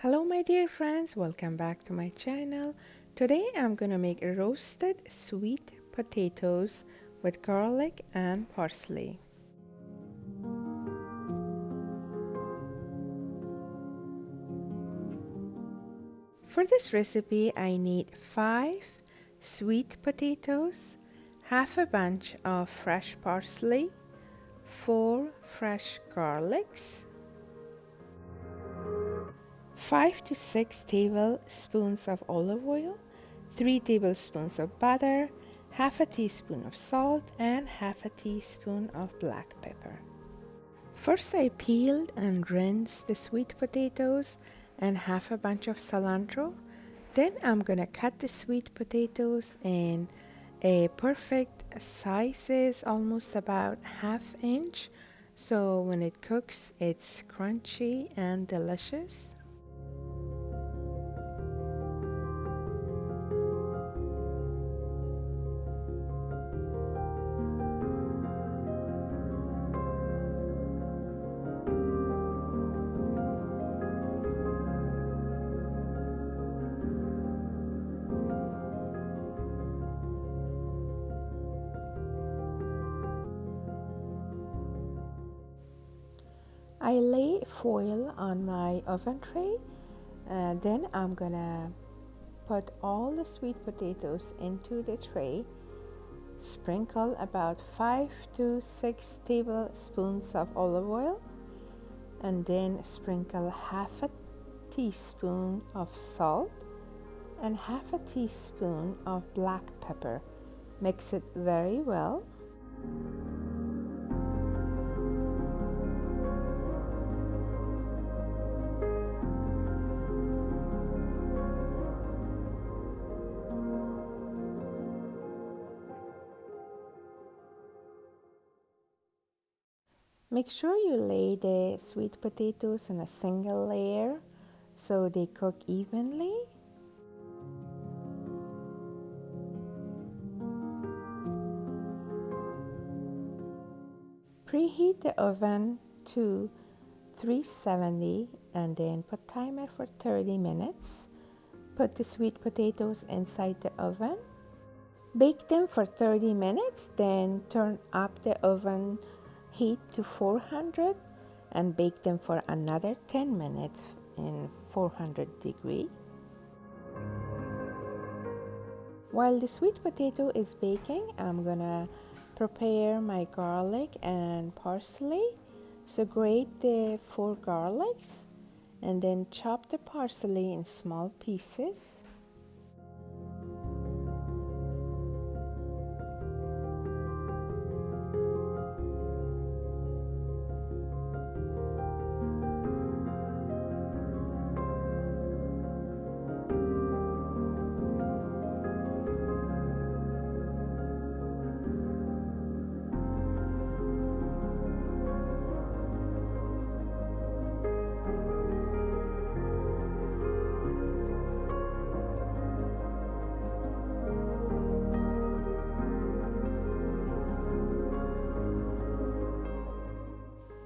Hello my dear friends, welcome back to my channel. Today I'm gonna make roasted sweet potatoes with garlic and parsley. For this recipe I need 5 sweet potatoes, half a bunch of fresh parsley, 4 fresh garlics, 5 to 6 tablespoons of olive oil, 3 tablespoons of butter, half a teaspoon of salt, and half a teaspoon of black pepper. First I peeled and rinsed the sweet potatoes and half a bunch of cilantro. Then I'm gonna cut the sweet potatoes in a perfect sizes, almost about ½ inch, so when it cooks it's crunchy and delicious. I lay foil on my oven tray, then I'm gonna put all the sweet potatoes into the tray, sprinkle about 5 to 6 tablespoons of olive oil, and then sprinkle half a teaspoon of salt and half a teaspoon of black pepper. Mix it very well. Make sure you lay the sweet potatoes in a single layer so they cook evenly. Preheat the oven to 370 and then put timer for 30 minutes. Put the sweet potatoes inside the oven. Bake them for 30 minutes, then turn up the oven heat to 400 and bake them for another 10 minutes in 400 degree. While the sweet potato is baking, I'm gonna prepare my garlic and parsley. So grate the 4 garlics and then chop the parsley in small pieces.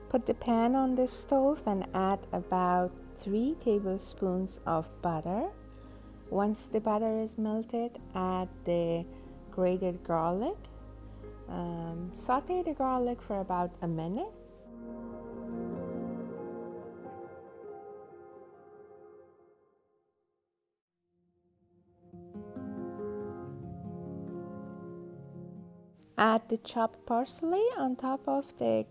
Put the pan on the stove and add about 3 tablespoons of butter. Once the butter is melted, add the grated garlic. Saute the garlic for about a minute. Add the chopped parsley on top of the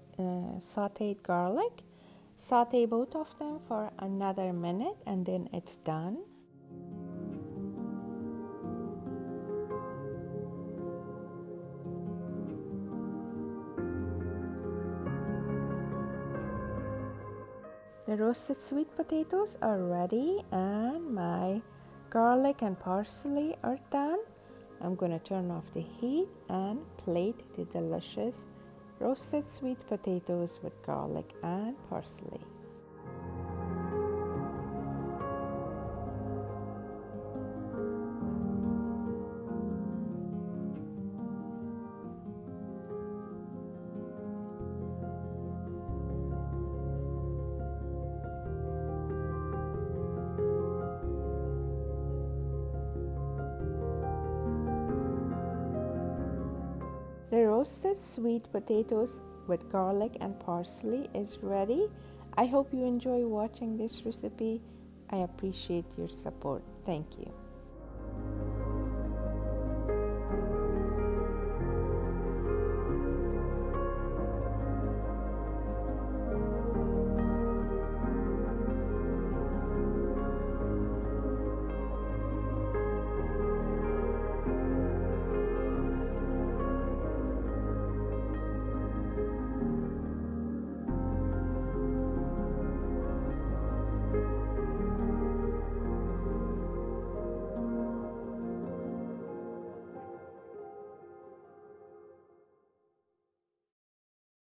sauteed garlic. Saute both of them for another minute and then it's done. The roasted sweet potatoes are ready and my garlic and parsley are done. I'm gonna turn off the heat and plate the delicious roasted sweet potatoes with garlic and parsley. The roasted sweet potatoes with garlic and parsley is ready. I hope you enjoy watching this recipe. I appreciate your support. Thank you.